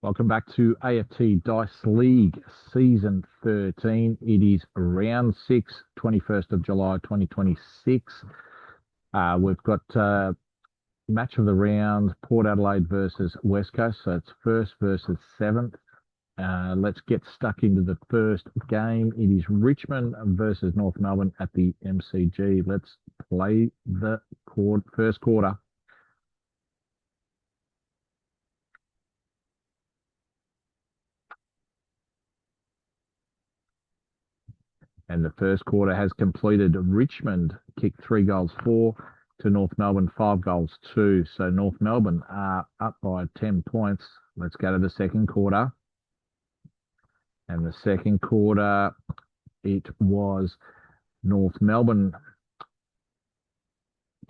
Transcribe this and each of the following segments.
Welcome back to AFT Dice League Season 13. It is round 6, 21st of July 2026. We've got match of the round, Port Adelaide versus West Coast. So it's first versus seventh. Let's get stuck into the first game. It is Richmond versus North Melbourne at the MCG. Let's play the first quarter. And the first quarter has completed. Richmond kicked 3 goals 4 to North Melbourne 5 goals 2. So North Melbourne are up by 10 points. Let's go to the second quarter. And the second quarter, it was North Melbourne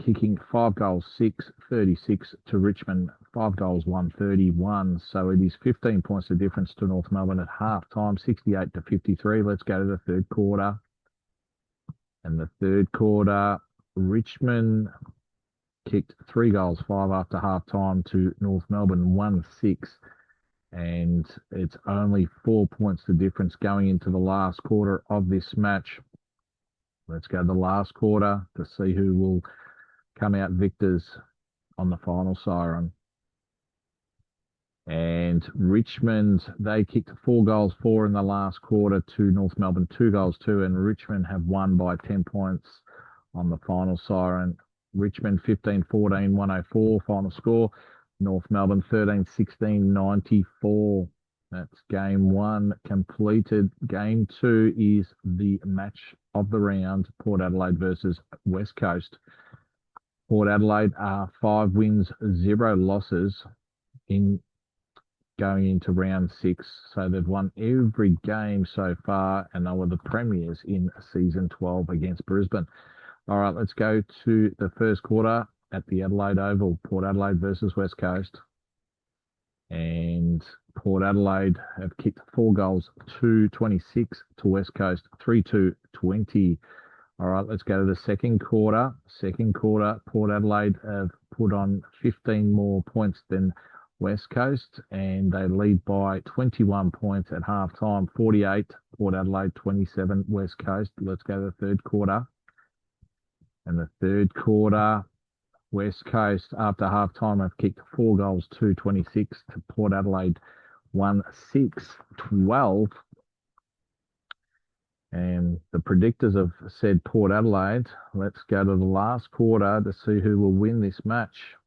kicking 5 goals 6, 36 to Richmond 5 goals 131. So it is 15 points the difference to North Melbourne at half time, 68 to 53. Let's go to the third quarter. And the third quarter, Richmond kicked 3 goals 5 after half time to North Melbourne 1-6. And it's only 4 points the difference going into the last quarter of this match. Let's go to the last quarter to see who will come out victors on the final siren. And Richmond, they kicked 4 goals 4 in the last quarter to North Melbourne 2 goals 2, and Richmond have won by 10 points on the final siren. Richmond 15-14, 104 final score. North Melbourne 13-16, 94. That's game 1 completed. Game 2 is the match of the round, Port Adelaide versus West Coast. Port Adelaide are 5 wins, 0 losses in going into round 6. So they've won every game so far, and they were the premiers in season 12 against Brisbane. All right, let's go to the first quarter at the Adelaide Oval, Port Adelaide versus West Coast. And Port Adelaide have kicked 4 goals, 2-26 to West Coast, 3-20. All right, let's go to the second quarter. Second quarter, Port Adelaide have put on 15 more points than West Coast, and they lead by 21 points at half time, 48 Port Adelaide, 27 West Coast. Let's go to the third quarter. And the third quarter, West Coast, after half time, have kicked 4 goals, 2-26 to Port Adelaide, 1-6-12. And the predictors have said Port Adelaide. Let's go to the last quarter to see who will win this match.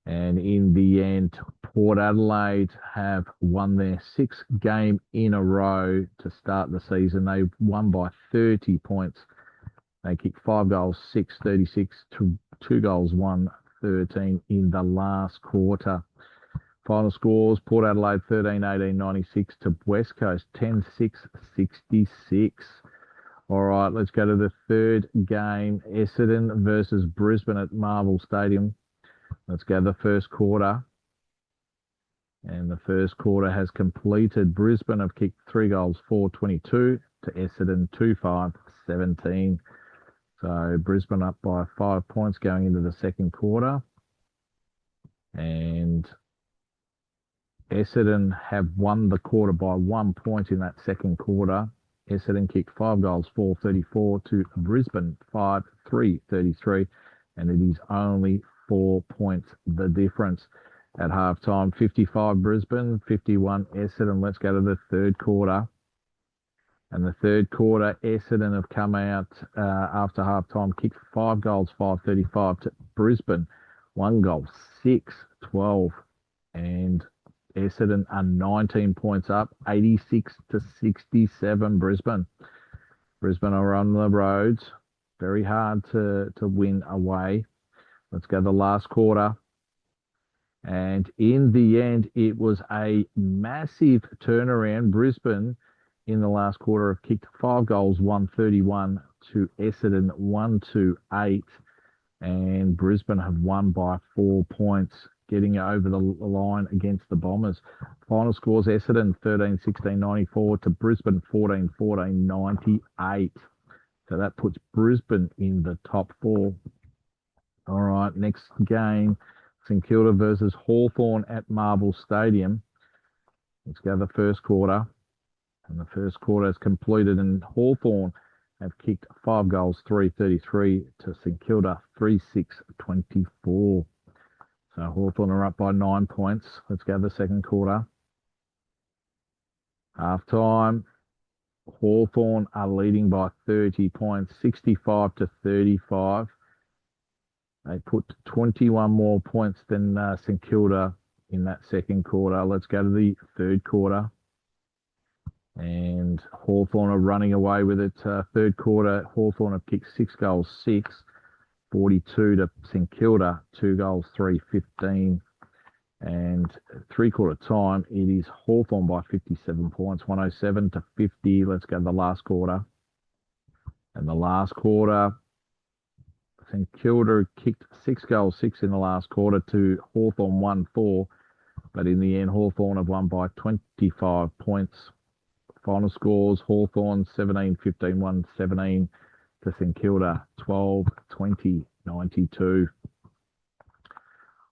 And in the end, Port Adelaide have won their 6th game in a row to start the season. They won by 30 points. They kicked 5 goals, 6, 36 to 2 goals, 1, 13 in the last quarter. Final scores, Port Adelaide 13-18, 96 to West Coast 10-6, 66. All right, let's go to the third game, Essendon versus Brisbane at Marvel Stadium. Let's go to the first quarter. And the first quarter has completed. Brisbane have kicked 3 goals, 4-22 to Essendon 2-5, 17. So Brisbane up by 5 points going into the second quarter. And Essendon have won the quarter by 1 point in that second quarter. Essendon kicked 5 goals, 4-34 to Brisbane 5-3, 33. And it is only 4 points the difference at halftime. 55 Brisbane, 51 Essendon. Let's go to the third quarter. And the third quarter, Essendon have come out after halftime, kicked 5 goals, 5-35 to Brisbane, 1 goal, 6-12. And Essendon are 19 points up, 86 to 67 Brisbane. Brisbane are on the roads. Very hard to win away. Let's go to the last quarter. And in the end, it was a massive turnaround. Brisbane in the last quarter have kicked 5 goals, 131 to Essendon, 1-8. And Brisbane have won by 4 points, getting over the line against the Bombers. Final scores, Essendon 13-16, 94 to Brisbane 14-14, 98. So that puts Brisbane in the top 4. All right, next game, St Kilda versus Hawthorn at Marvel Stadium. Let's go the first quarter. And the first quarter is completed, and Hawthorn have kicked 5 goals, 3-33 to St Kilda, 3-6-24. So Hawthorn are up by 9 points. Let's go the second quarter. Half time, Hawthorn are leading by 30 points, 65-35. They put 21 more points than St Kilda in that second quarter. Let's go to the third quarter. And Hawthorn are running away with it. Third quarter, Hawthorn have kicked 6 goals, 42 to St Kilda, 2 goals, 3-15. And three-quarter time, it is Hawthorn by 57 points, 107-50. Let's go to the last quarter. And the last quarter, St Kilda kicked 6 goals, 6 in the last quarter to Hawthorn 1-4. But in the end, Hawthorn have won by 25 points. Final scores, Hawthorn 17-15, 1-17 to St Kilda, 12-20, 92.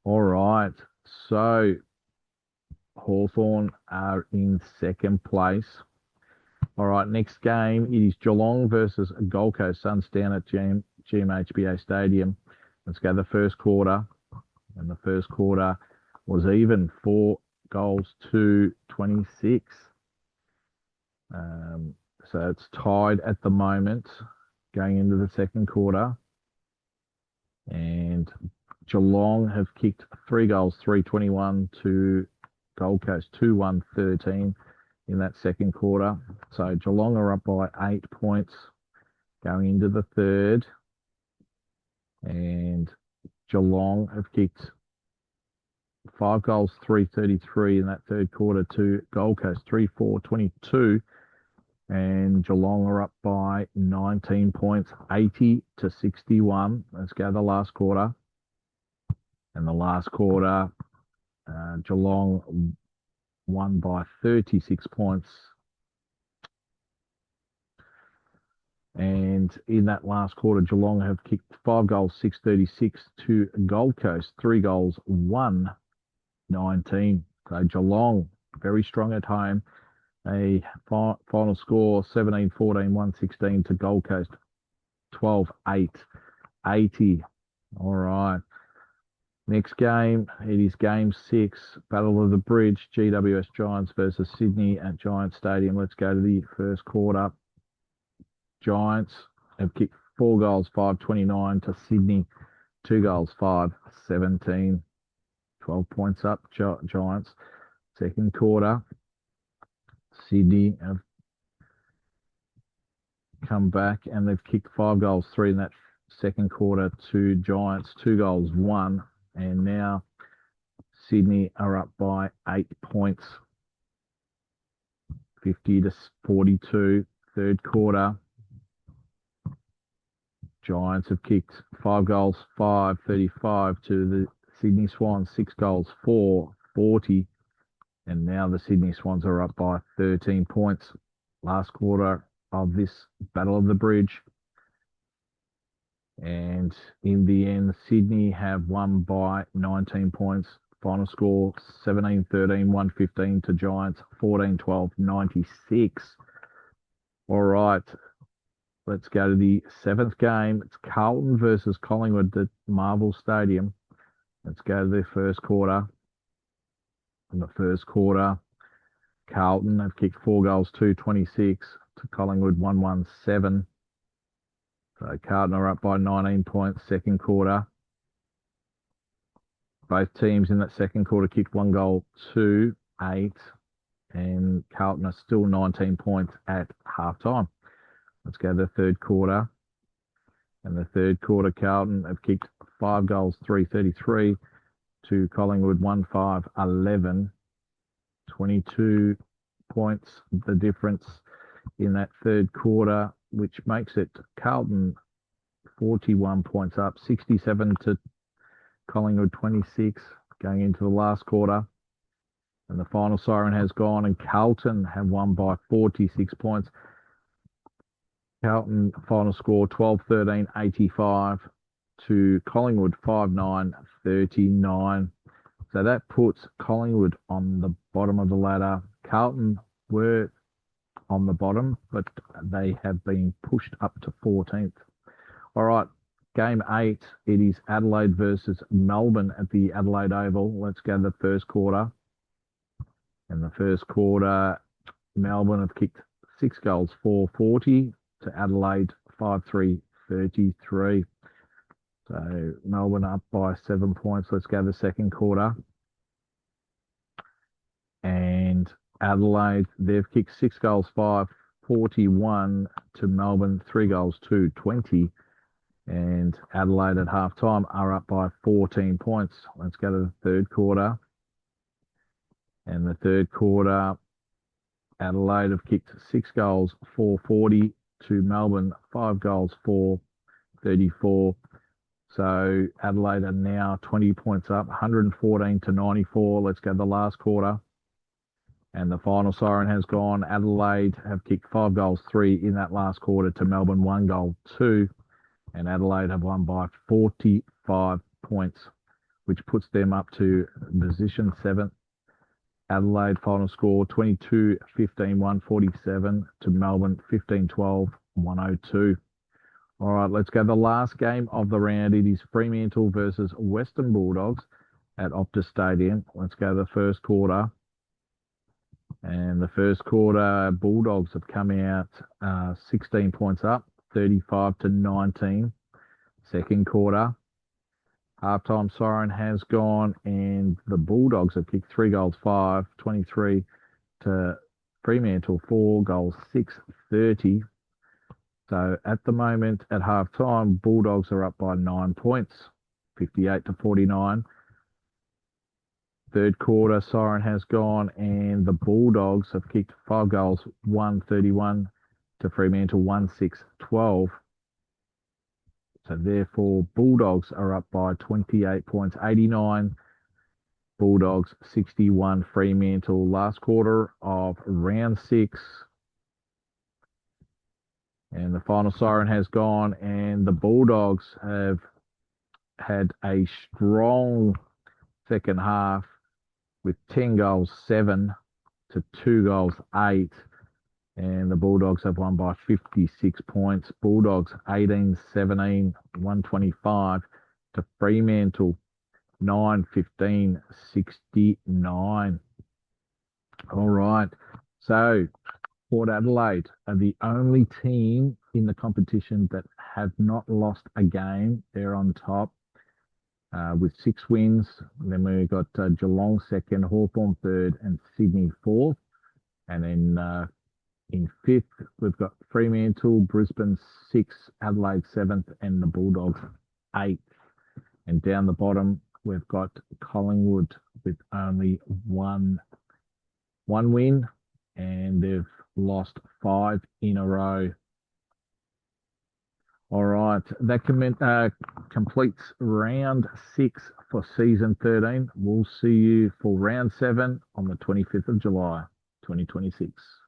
All right, so Hawthorn are in second place. All right, next game, it is Geelong versus Gold Coast Suns down at GMHBA Stadium. Let's go the first quarter. And the first quarter was even, 4 goals to 26. So it's tied at the moment going into the second quarter. And Geelong have kicked 3 goals, 3-21 to Gold Coast, 2-1-13 in that second quarter. So Geelong are up by 8 points going into the third. And Geelong have kicked 5 goals, 3-33 in that third quarter to Gold Coast, 3-4-22. And Geelong are up by 19 points, 80-61. Let's go to the last quarter. And the last quarter, Geelong won by 36 points. And in that last quarter, Geelong have kicked 5 goals, 6-36 to Gold Coast, 3 goals, 1-19. So Geelong, very strong at home. A final score, 17-14, 1-16 to Gold Coast, 12-8, 80. All right. Next game, it is game 6, Battle of the Bridge, GWS Giants versus Sydney at Giants Stadium. Let's go to the first quarter. Giants have kicked 4 goals, 5-29 to Sydney, 2 goals, 5-17. 12 points up, Giants. Second quarter, Sydney have come back and they've kicked 5 goals, 3 in that second quarter to Giants, 2 goals, 1. And now Sydney are up by 8 points, 50-42. Third quarter, Giants have kicked 5 goals, 5-35 to the Sydney Swans, 6 goals, 4-40. And now the Sydney Swans are up by 13 points. Last quarter of this Battle of the Bridge. And in the end, Sydney have won by 19 points. Final score, 17-13, 1-15 to Giants, 14-12, 96. All right, let's go to the 7th game. It's Carlton versus Collingwood at Marvel Stadium. Let's go to the first quarter. In the first quarter, Carlton have kicked 4 goals, 2-26 to Collingwood, 1-17. So Carlton are up by 19 points, second quarter. Both teams in that second quarter kicked 1 goal, 2-8. And Carlton are still 19 points at halftime. Let's go to the third quarter. And the third quarter, Carlton have kicked 5 goals, 3-33 to Collingwood, 1-5-11. 22 points, the difference in that third quarter, which makes it Carlton 41 points up, 67 to Collingwood 26 going into the last quarter. And the final siren has gone and Carlton have won by 46 points. Carlton final score 12-13, 85 to Collingwood 5-9-39. So that puts Collingwood on the bottom of the ladder. Carlton were on the bottom, but they have been pushed up to 14th. All right, game 8. It is Adelaide versus Melbourne at the Adelaide Oval. Let's go to the first quarter. In the first quarter, Melbourne have kicked 6 goals, 440 to Adelaide 5-3-33. So Melbourne up by 7 points. Let's go to the second quarter. And Adelaide, they've kicked 6 goals, 541 to Melbourne, 3 goals, 220. And Adelaide at halftime are up by 14 points. Let's go to the third quarter. And the third quarter, Adelaide have kicked 6 goals, 440 to Melbourne, 5 goals, 434. So Adelaide are now 20 points up, 114 to 94. Let's go to the last quarter. And the final siren has gone. Adelaide have kicked 5 goals, 3 in that last quarter to Melbourne, 1 goal, 2. And Adelaide have won by 45 points, which puts them up to position 7th. Adelaide final score 22-15, 147 to Melbourne 15-12, 102. All right, let's go to the last game of the round. It is Fremantle versus Western Bulldogs at Optus Stadium. Let's go to the first quarter. And the first quarter, Bulldogs have come out 16 points up, 35 to 19. Second quarter, halftime siren has gone, and the Bulldogs have kicked 3 goals, 5, 23 to Fremantle, 4 goals, 6, 30. So at the moment, at halftime, Bulldogs are up by 9 points, 58 to 49. Third quarter, siren has gone, and the Bulldogs have kicked 5 goals, 131 to Fremantle, 1-6-12. So therefore, Bulldogs are up by 28 points, 89. Bulldogs 61, Fremantle. Last quarter of round 6. And the final siren has gone, and the Bulldogs have had a strong second half with 10 goals, 7 to 2 goals, 8. And the Bulldogs have won by 56 points. Bulldogs 18-17, 125 to Fremantle, 9-15, 69. All right. So Port Adelaide are the only team in the competition that have not lost a game. They're on top with 6 wins. Then we've got Geelong second, Hawthorn third, and Sydney fourth. And then in 5th, we've got Fremantle, Brisbane 6th, Adelaide 7th, and the Bulldogs 8th. And down the bottom, we've got Collingwood with only one win, and they've lost 5 in a row. All right, that completes round 6 for season 13. We'll see you for round 7 on the 25th of July, 2026.